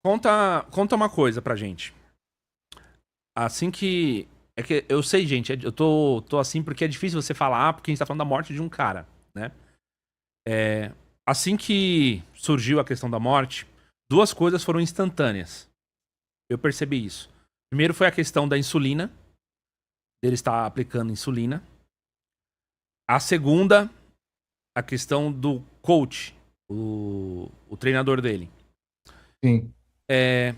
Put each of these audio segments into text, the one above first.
Conta uma coisa pra gente. Assim que. É que eu sei, gente, eu tô assim porque é difícil você falar, porque a gente tá falando da morte de um cara, né? Assim que surgiu a questão da morte, duas coisas foram instantâneas. Eu percebi isso. Primeiro foi a questão da insulina, dele estar aplicando insulina. A segunda, a questão do coach, o treinador dele. Sim.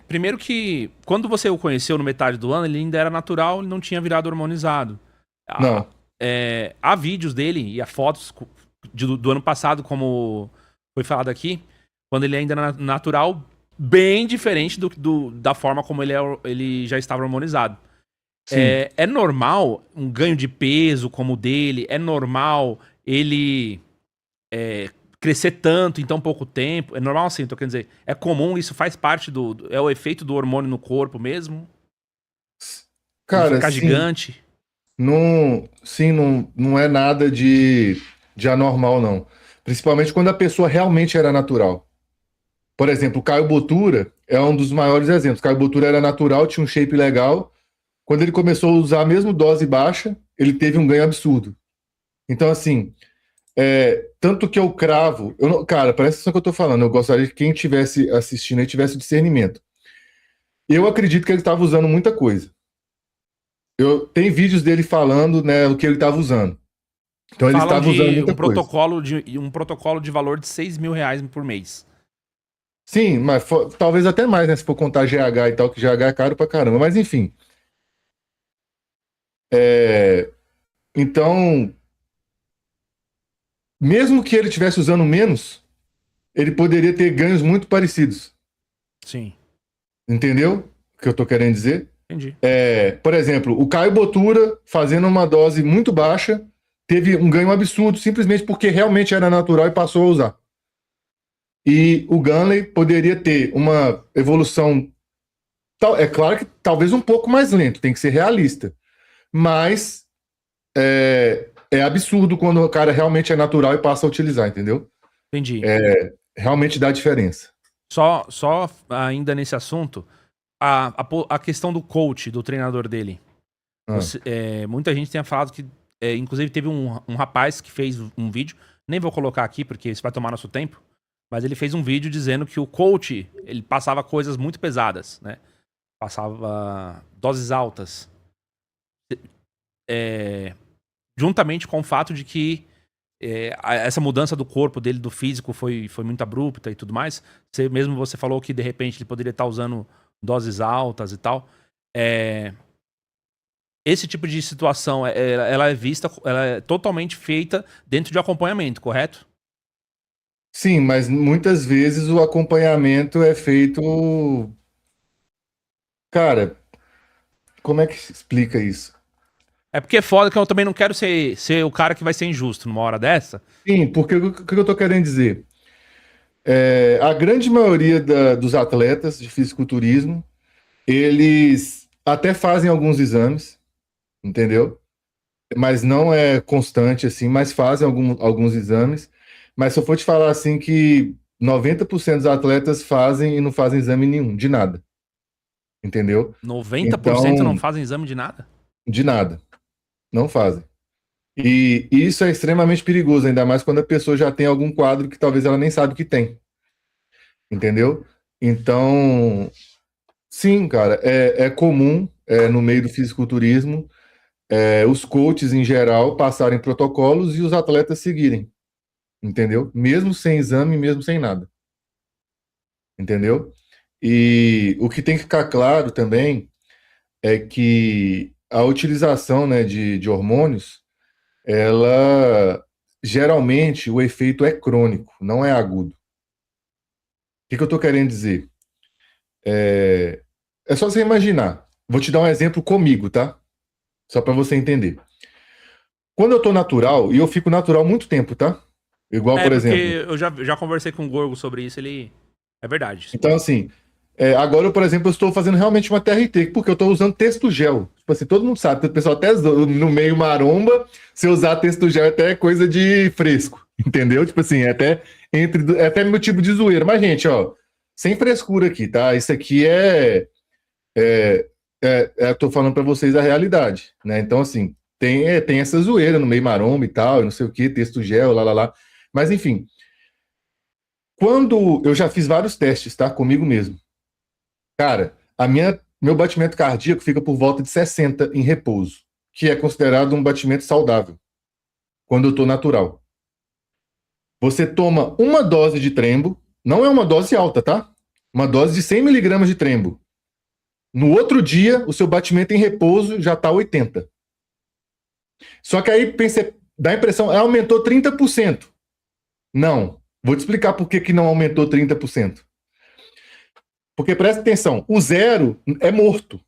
Primeiro que, quando você o conheceu no metade do ano, ele ainda era natural, ele não tinha virado hormonizado. Há, Não. há vídeos dele e há fotos do ano passado, como foi falado aqui, quando ele ainda era natural, bem diferente da forma como ele já estava hormonizado. Sim. É normal um ganho de peso como o dele? É normal ele crescer tanto em tão pouco tempo? É normal assim, tô querendo dizer. É comum, isso faz parte é o efeito do hormônio no corpo mesmo? Ele Cara, ficar sim. gigante? Não, sim, não é nada de anormal, não. Principalmente quando a pessoa realmente era natural. Por exemplo, o Caio Botura é um dos maiores exemplos. Caio Botura era natural, tinha um shape legal. Quando ele começou a usar a mesma dose baixa, ele teve um ganho absurdo. Então, assim, tanto que eu cravo. Cara, presta atenção que eu tô falando. Eu gostaria que quem estivesse assistindo aí tivesse discernimento. Eu acredito que ele estava usando muita coisa. Tem vídeos dele falando, né, o que ele estava usando. Então ele Falam estava usando de muita coisa. um protocolo de valor de R$ 6.000 por mês. Sim, mas talvez até mais, né? Se for contar GH e tal, que GH é caro pra caramba. Mas enfim. Então, mesmo que ele estivesse usando menos, ele poderia ter ganhos muito parecidos. Sim, Entendeu o que eu tô querendo dizer? entendi. Por exemplo, o Caio Botura, fazendo uma dose muito baixa, teve um ganho absurdo, simplesmente porque realmente era natural e passou a usar. E o Gunley poderia ter uma evolução. É claro que talvez um pouco mais lento, tem que ser realista. Mas é absurdo quando o cara realmente é natural e passa a utilizar, entendeu? Entendi. Realmente dá diferença. Só ainda nesse assunto, a questão do coach, do treinador dele. Ah, Muita gente tem falado que. Inclusive, teve um rapaz que fez um vídeo. Nem vou colocar aqui, porque isso vai tomar nosso tempo. Mas ele fez um vídeo dizendo que o coach ele passava coisas muito pesadas, né? Passava doses altas. É, juntamente com o fato de que essa mudança do corpo dele, do físico, foi muito abrupta e tudo mais. Você falou que de repente ele poderia estar usando doses altas e tal. É, esse tipo de situação, ela é vista, ela é totalmente feita dentro de acompanhamento, correto? sim, mas muitas vezes o acompanhamento é feito. Cara, como é que se explica isso? É porque é foda que eu também não quero ser o cara que vai ser injusto numa hora dessa. Sim, porque o que eu tô querendo dizer? A grande maioria dos atletas de fisiculturismo, eles até fazem alguns exames, entendeu? Mas não é constante assim, mas fazem alguns exames. Mas se eu for te falar assim que 90% dos atletas fazem e não fazem exame nenhum, de nada, entendeu? 90% não Então, fazem exame de nada? de nada, não fazem. E isso é extremamente perigoso, ainda mais quando a pessoa já tem algum quadro que talvez ela nem sabe que tem, entendeu? Então, sim, cara, é comum no meio do fisiculturismo os coaches em geral passarem protocolos e os atletas seguirem, entendeu? Mesmo sem exame, mesmo sem nada, entendeu? E o que tem que ficar claro também é que a utilização, né, de hormônios, ela geralmente o efeito é crônico, não é agudo. O que eu estou querendo dizer? É só você imaginar. Vou te dar um exemplo comigo, tá? Só para você entender. Quando eu tô natural, e eu fico natural muito tempo, tá? Igual, por Porque exemplo. eu já conversei com o Gorgo sobre isso, ele. É verdade. Então, assim, agora, por exemplo, eu estou fazendo realmente uma TRT, porque eu estou usando texto gel. Tipo assim, todo mundo sabe, o pessoal até no meio maromba, se usar texto gel é até coisa de fresco, entendeu? Tipo assim, é até meu tipo de zoeira. Mas, gente, ó, sem frescura aqui, tá? Isso aqui eu tô falando para vocês a realidade, né? Então, assim, tem essa zoeira no meio maromba e tal, não sei o que, texto gel, lá. Mas, enfim, quando eu já fiz vários testes, tá? Comigo mesmo. Cara, meu batimento cardíaco fica por volta de 60 em repouso, que é considerado um batimento saudável, quando eu tô natural. Você toma uma dose de trembo, não é uma dose alta, tá? Uma dose de 100 miligramas de trembo. No outro dia, o seu batimento em repouso já tá 80. Só que aí dá a impressão, aumentou 30%. Não. Vou te explicar por que não aumentou 30%. Porque presta atenção, o zero é morto.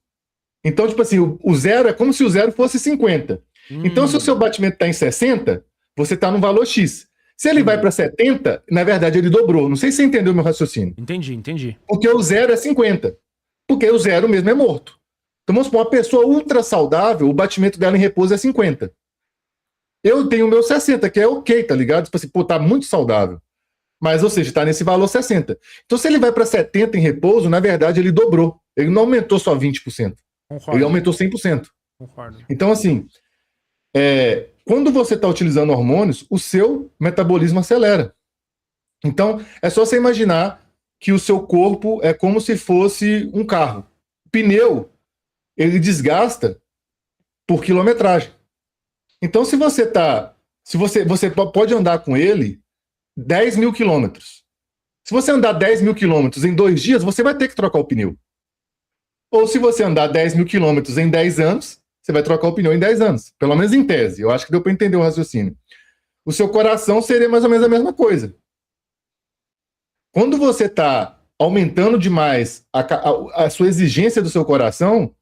Então, tipo assim, o zero é como se o zero fosse 50. Então, se o seu batimento está em 60, você está no valor X. Se ele vai para 70, na verdade ele dobrou. Não sei se você entendeu o meu raciocínio. Entendi. Porque o zero é 50. Porque o zero mesmo é morto. Então, vamos supor, uma pessoa ultra saudável, o batimento dela em repouso é 50. Eu tenho o meu 60, que é ok, tá ligado? Tipo assim, pô, tá muito saudável. Mas, ou seja, tá nesse valor 60. Então, se ele vai para 70 em repouso, na verdade ele dobrou. Ele não aumentou só 20%. Concordo. Ele aumentou 100%. Concordo. Então, assim, quando você está utilizando hormônios, o seu metabolismo acelera. Então, é só você imaginar que o seu corpo é como se fosse um carro. O pneu, ele desgasta por quilometragem. Então, se você pode andar com ele 10 mil quilômetros. Se você andar 10 mil quilômetros em 2 dias, você vai ter que trocar o pneu. Ou se você andar 10 mil quilômetros em 10 anos, você vai trocar o pneu em 10 anos. Pelo menos em tese. Eu acho que deu para entender o raciocínio. O seu coração seria mais ou menos a mesma coisa. Quando você está aumentando demais a sua exigência do seu coração,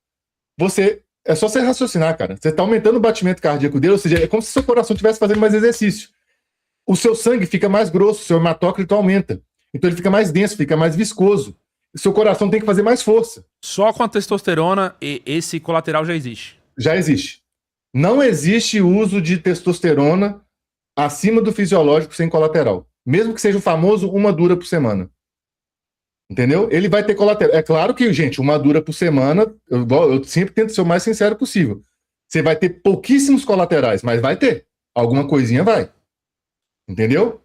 é só você raciocinar, cara. Você está aumentando o batimento cardíaco dele, ou seja, é como se seu coração estivesse fazendo mais exercício. O seu sangue fica mais grosso, o seu hematócrito aumenta. Então ele fica mais denso, fica mais viscoso. O seu coração tem que fazer mais força. Só com a testosterona, esse colateral já existe. Já existe. Não existe uso de testosterona acima do fisiológico sem colateral. Mesmo que seja o famoso uma dura por semana. Entendeu? Ele vai ter colateral. É claro que, gente, uma dura por semana, eu sempre tento ser o mais sincero possível. Você vai ter pouquíssimos colaterais, mas vai ter. Alguma coisinha vai. Entendeu?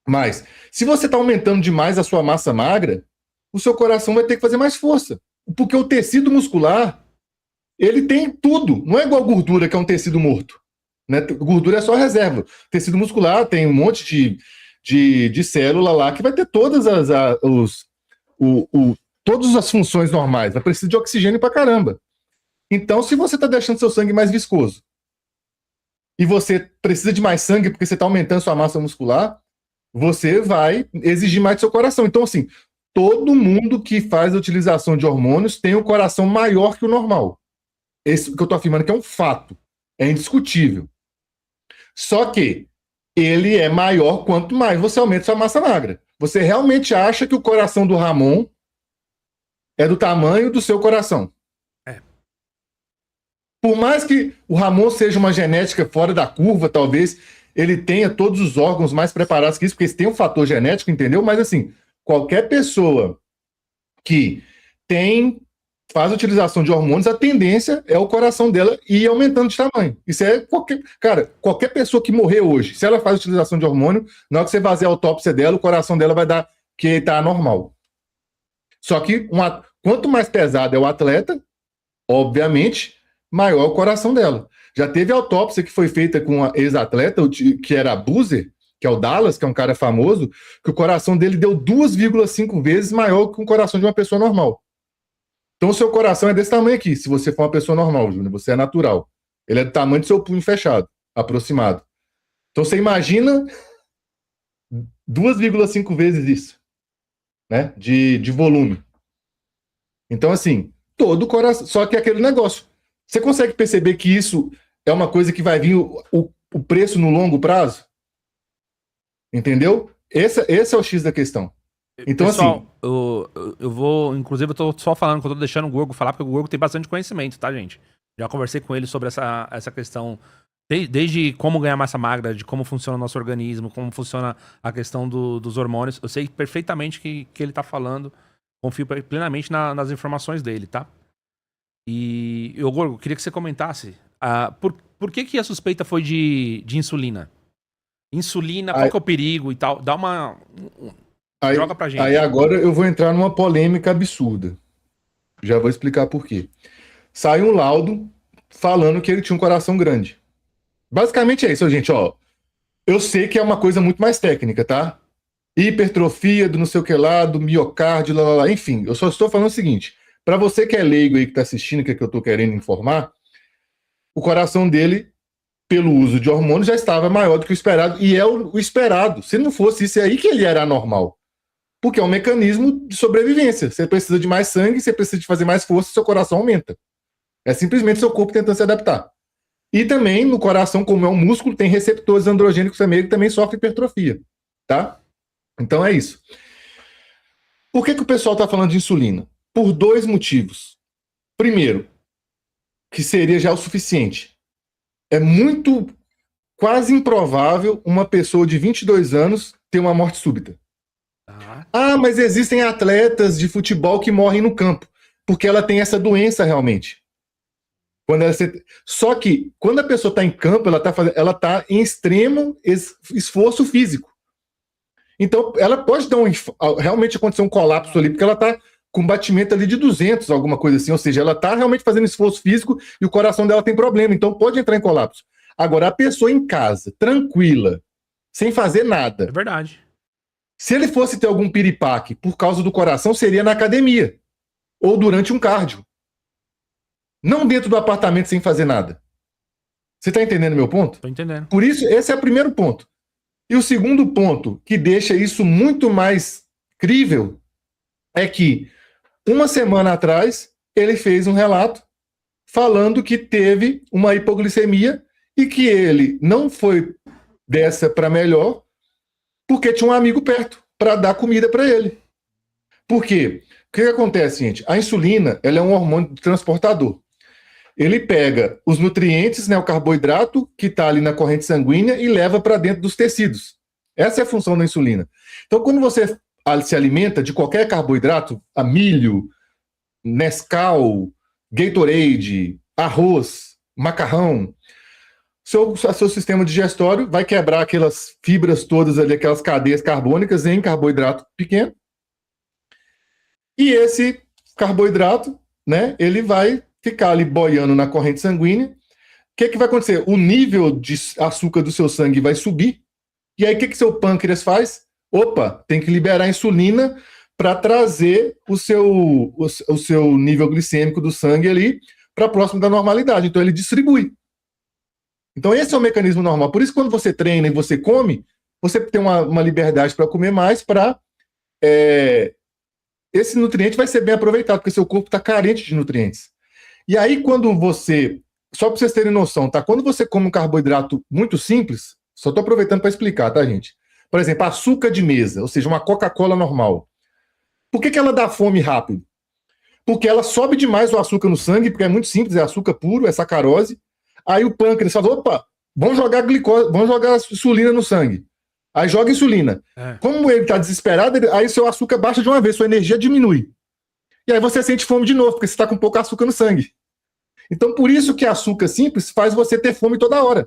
Mas, se você está aumentando demais a sua massa magra, o seu coração vai ter que fazer mais força. Porque o tecido muscular, ele tem tudo. Não é igual gordura, que é um tecido morto. Né? Gordura é só reserva. Tecido muscular tem um monte de célula lá que vai ter todas todas as funções normais. Vai precisar de oxigênio pra caramba. Então, se você está deixando seu sangue mais viscoso e você precisa de mais sangue porque você está aumentando sua massa muscular, você vai exigir mais do seu coração. Então, assim, todo mundo que faz a utilização de hormônios tem um coração maior que o normal. Esse que eu estou afirmando que é um fato. É indiscutível. Só que ele é maior quanto mais você aumenta sua massa magra. Você realmente acha que o coração do Ramon é do tamanho do seu coração? É. Por mais que o Ramon seja uma genética fora da curva, talvez ele tenha todos os órgãos mais preparados que isso, porque isso tem um fator genético, entendeu? Mas assim, qualquer pessoa que faz utilização de hormônios, a tendência é o coração dela ir aumentando de tamanho. Isso é qualquer pessoa que morrer hoje, se ela faz utilização de hormônio, na hora que você fazer a autópsia dela, o coração dela vai dar que está anormal. Só que quanto mais pesado é o atleta, obviamente, maior o coração dela. Já teve autópsia que foi feita com uma ex-atleta, que era a Boozer, que é o Dallas, que é um cara famoso, que o coração dele deu 2,5 vezes maior que o coração de uma pessoa normal. Então, o seu coração é desse tamanho aqui, se você for uma pessoa normal, Júnior, você é natural. Ele é do tamanho do seu punho fechado, aproximado. Então, você imagina 2,5 vezes isso, né, de volume. Então, assim, todo o coração. Só que é aquele negócio. Você consegue perceber que isso é uma coisa que vai vir o preço no longo prazo? Entendeu? Esse é o X da questão. Então, pessoal, assim, eu vou, inclusive, eu tô só falando que eu tô deixando o Gorgo falar, porque o Gorgo tem bastante conhecimento, tá, gente? Já conversei com ele sobre essa questão, desde como ganhar massa magra, de como funciona o nosso organismo, como funciona a questão dos hormônios. Eu sei perfeitamente que ele tá falando. Confio plenamente nas informações dele, tá? E eu queria que você comentasse por que a suspeita foi de insulina? Insulina, qual Aí, que é o perigo e tal? Dá uma. aí, Joga pra aí gente. agora eu vou entrar numa polêmica absurda. Já vou explicar por quê. Sai um laudo falando que ele tinha um coração grande. Basicamente é isso, gente, ó. Eu sei que é uma coisa muito mais técnica, tá? Hipertrofia do não sei o que lá, do miocárdio, lá, lá, lá. Enfim, eu só estou falando o seguinte: para você que é leigo aí que está assistindo, que é que eu estou querendo informar, o coração dele, pelo uso de hormônios, já estava maior do que o esperado, e é o esperado. Se não fosse isso, é aí que ele era anormal. Porque é um mecanismo de sobrevivência. Você precisa de mais sangue, você precisa de fazer mais força, seu coração aumenta. É simplesmente seu corpo tentando se adaptar. E também no coração, como é um músculo, tem receptores androgênicos também, que também sofre hipertrofia, tá? Então é isso. Por que o pessoal está falando de insulina? Por dois motivos. Primeiro, que seria já o suficiente. É muito, quase improvável uma pessoa de 22 anos ter uma morte súbita. Ah, mas existem atletas de futebol que morrem no campo, porque ela tem essa doença realmente. Só que, quando a pessoa está em campo, ela tá em extremo esforço físico. Então, ela pode realmente acontecer um colapso ali, porque ela está com batimento ali de 200, alguma coisa assim. Ou seja, ela está realmente fazendo esforço físico e o coração dela tem problema. Então, pode entrar em colapso. Agora, a pessoa em casa, tranquila, sem fazer nada. É verdade. Se ele fosse ter algum piripaque por causa do coração, seria na academia ou durante um cardio. Não dentro do apartamento sem fazer nada. Você está entendendo meu ponto? Tô entendendo. Por isso, esse é o primeiro ponto. E o segundo ponto, que deixa isso muito mais crível, é que uma semana atrás ele fez um relato falando que teve uma hipoglicemia e que ele não foi dessa para melhor porque tinha um amigo perto para dar comida para ele. Por quê? O que acontece, gente? A insulina, ela é um hormônio transportador. Ele pega os nutrientes, né, o carboidrato que está ali na corrente sanguínea e leva para dentro dos tecidos. Essa é a função da insulina. Então, quando você se alimenta de qualquer carboidrato, milho, Nescau, Gatorade, arroz, macarrão, seu sistema digestório vai quebrar aquelas fibras todas ali, aquelas cadeias carbônicas em carboidrato pequeno. E esse carboidrato, né, ele vai ficar ali boiando na corrente sanguínea. O que vai acontecer? O nível de açúcar do seu sangue vai subir. E aí, o que seu pâncreas faz? Opa, tem que liberar insulina para trazer o seu nível glicêmico do sangue ali para próximo da normalidade. Então, ele distribui. Então, esse é o mecanismo normal. Por isso, quando você treina e você come, você tem uma liberdade para comer mais para... esse nutriente vai ser bem aproveitado, porque seu corpo está carente de nutrientes. E aí, quando você... Só para vocês terem noção, tá? Quando você come um carboidrato muito simples, só estou aproveitando para explicar, tá, gente? Por exemplo, açúcar de mesa, ou seja, uma Coca-Cola normal. Por que ela dá fome rápido? Porque ela sobe demais o açúcar no sangue, porque é muito simples, é açúcar puro, é sacarose. Aí o pâncreas fala, opa, vamos jogar glicose, vamos jogar insulina no sangue. Aí joga insulina. Como ele está desesperado, aí seu açúcar baixa de uma vez, sua energia diminui. E aí você sente fome de novo, porque você está com pouco açúcar no sangue. Então, por isso que açúcar simples faz você ter fome toda hora.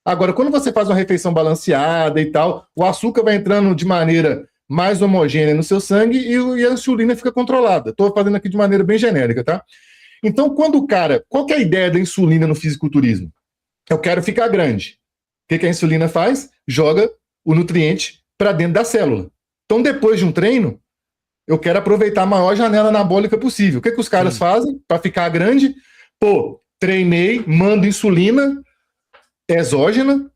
Agora, quando você faz uma refeição balanceada e tal, o açúcar vai entrando de maneira mais homogênea no seu sangue e a insulina fica controlada. Estou fazendo aqui de maneira bem genérica, tá? Então, quando o cara... Qual que é a ideia da insulina no fisiculturismo? Eu quero ficar grande. O que a insulina faz? Joga o nutriente para dentro da célula. Então, depois de um treino, eu quero aproveitar a maior janela anabólica possível. O que os caras fazem para ficar grande? Pô, treinei, mando insulina exógena.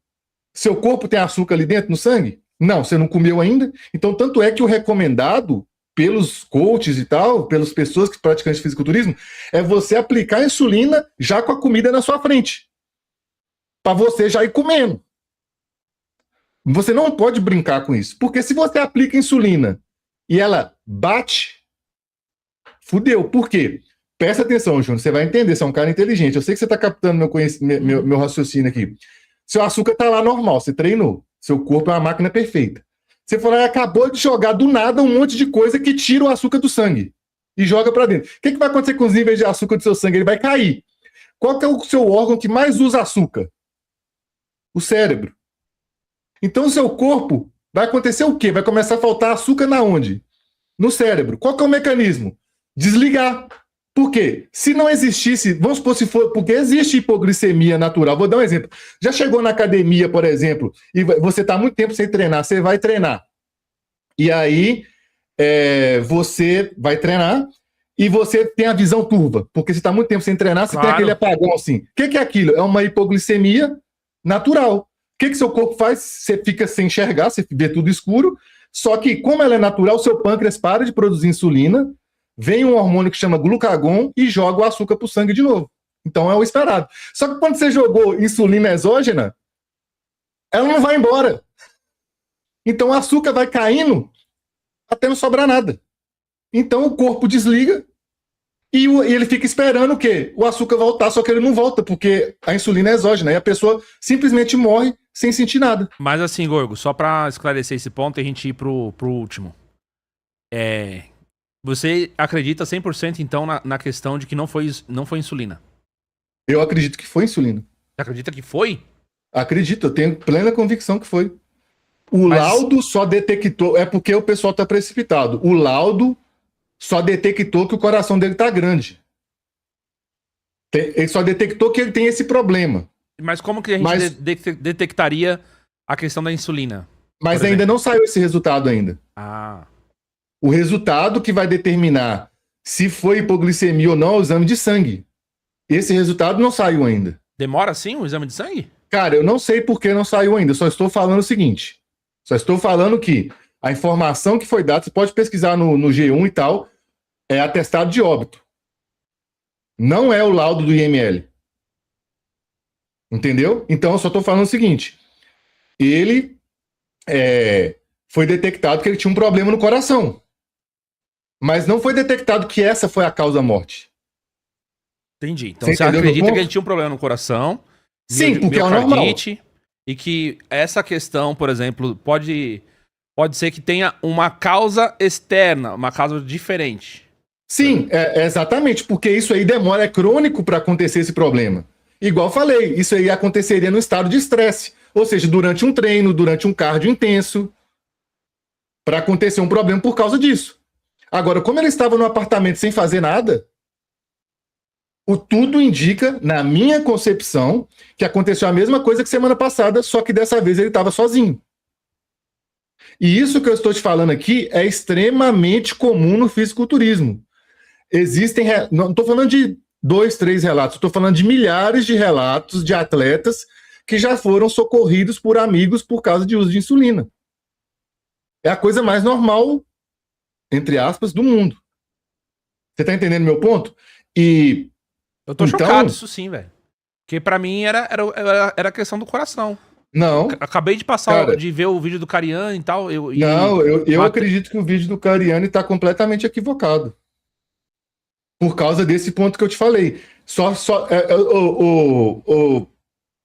Seu corpo tem açúcar ali dentro no sangue? Não, você não comeu ainda. Então, tanto é que o recomendado pelos coaches e tal, pelas pessoas que praticam fisiculturismo, é você aplicar a insulina já com a comida na sua frente. Para você já ir comendo. Você não pode brincar com isso. Porque se você aplica insulina e ela bate, fudeu. Por quê? Presta atenção, Júnior, você vai entender, você é um cara inteligente. Eu sei que você está captando meu raciocínio aqui. Seu açúcar está lá normal, você treinou. Seu corpo é uma máquina perfeita. Você falou, acabou de jogar do nada um monte de coisa que tira o açúcar do sangue e joga para dentro. O que vai acontecer com os níveis de açúcar do seu sangue? Ele vai cair. Qual que é o seu órgão que mais usa açúcar? O cérebro. Então, o seu corpo vai acontecer o quê? Vai começar a faltar açúcar na onde? No cérebro. Qual que é o mecanismo? Desligar. Por quê? Se não existisse, vamos supor se for, porque existe hipoglicemia natural. Vou dar um exemplo. Já chegou na academia, por exemplo, e você está muito tempo sem treinar, você vai treinar. E aí, você vai treinar e você tem a visão turva, porque você está muito tempo sem treinar, você tem aquele apagão assim. O que é aquilo? É uma hipoglicemia natural. O que seu corpo faz? Você fica sem enxergar, você vê tudo escuro, só que, como ela é natural, seu pâncreas para de produzir insulina, vem um hormônio que chama glucagon e joga o açúcar para o sangue de novo. Então é o esperado. Só que quando você jogou insulina exógena, ela não vai embora. Então o açúcar vai caindo até não sobrar nada. Então o corpo desliga e ele fica esperando o quê? O açúcar voltar, só que ele não volta, porque a insulina é exógena. E a pessoa simplesmente morre sem sentir nada. Mas assim, Gorgo, só para esclarecer esse ponto e a gente ir pro último. Você acredita 100% então na questão de que não foi insulina? Eu acredito que foi insulina. Você acredita que foi? Acredito, eu tenho plena convicção que foi. O laudo só detectou, é porque o pessoal está precipitado. O laudo só detectou que o coração dele está grande. Ele só detectou que ele tem esse problema. Mas como que a gente detectaria a questão da insulina? Mas ainda não saiu esse resultado ainda. Ah. O resultado que vai determinar se foi hipoglicemia ou não é o exame de sangue. Esse resultado não saiu ainda. Demora sim o exame de sangue? Cara, eu não sei por que não saiu ainda. Só estou falando o seguinte. Só estou falando que a informação que foi dada, você pode pesquisar no G1 e tal, é atestado de óbito. Não é o laudo do IML. Entendeu? Então eu só estou falando o seguinte. Ele foi detectado que ele tinha um problema no coração. Mas não foi detectado que essa foi a causa da morte. Entendi. Então você acredita que ele tinha um problema no coração? Sim, porque é o normal. E que essa questão, por exemplo, pode ser que tenha uma causa externa, uma causa diferente. Sim, exatamente, porque isso aí demora, é crônico para acontecer esse problema. Igual falei, isso aí aconteceria no estado de estresse, ou seja, durante um treino, durante um cardio intenso, para acontecer um problema por causa disso. Agora, como ele estava no apartamento sem fazer nada, tudo indica, na minha concepção, que aconteceu a mesma coisa que semana passada, só que dessa vez ele estava sozinho. E isso que eu estou te falando aqui é extremamente comum no fisiculturismo. Existem, não estou falando de 2, 3 relatos, estou falando de milhares de relatos de atletas que já foram socorridos por amigos por causa de uso de insulina. É a coisa mais normal, entre aspas, do mundo. Você está entendendo meu ponto? E eu tô chocado isso sim, velho. Porque pra mim era a questão do coração. Não. Acabei de passar, de ver o vídeo do Cariani e tal. Eu acredito que o vídeo do Cariani tá completamente equivocado. Por causa desse ponto que eu te falei.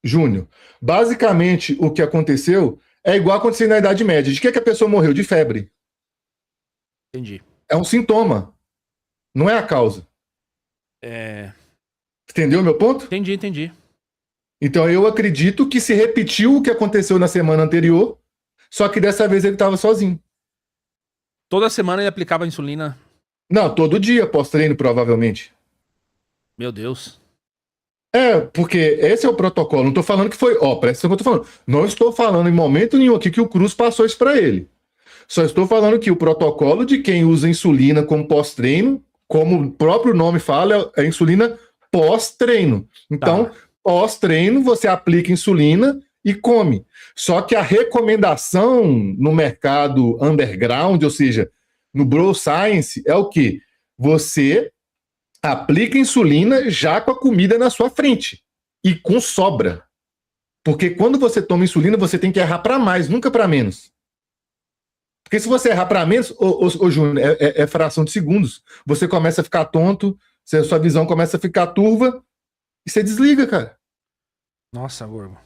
Júnior, basicamente o que aconteceu é igual aconteceu na Idade Média. De que a pessoa morreu? De febre. Entendi. É um sintoma. Não é a causa. Entendeu meu ponto? Entendi. Então eu acredito que se repetiu o que aconteceu na semana anterior, só que dessa vez ele estava sozinho. Toda semana ele aplicava insulina? Não, todo dia pós-treino, provavelmente. Meu Deus. Porque esse é o protocolo. Não estou falando que foi... presta atenção que eu estou falando. Não estou falando em momento nenhum aqui que o Cruz passou isso para ele. Só estou falando que o protocolo de quem usa insulina como pós-treino, como o próprio nome fala, é insulina pós-treino. Então, pós-treino, você aplica insulina e come. Só que a recomendação no mercado underground, ou seja, no Bro Science, é o quê? Você aplica insulina já com a comida na sua frente e com sobra. Porque quando você toma insulina, você tem que errar para mais, nunca para menos. Porque se você errar para menos, Júnior, é fração de segundos. Você começa a ficar tonto, sua visão começa a ficar turva e você desliga, cara. Nossa, Gorgo.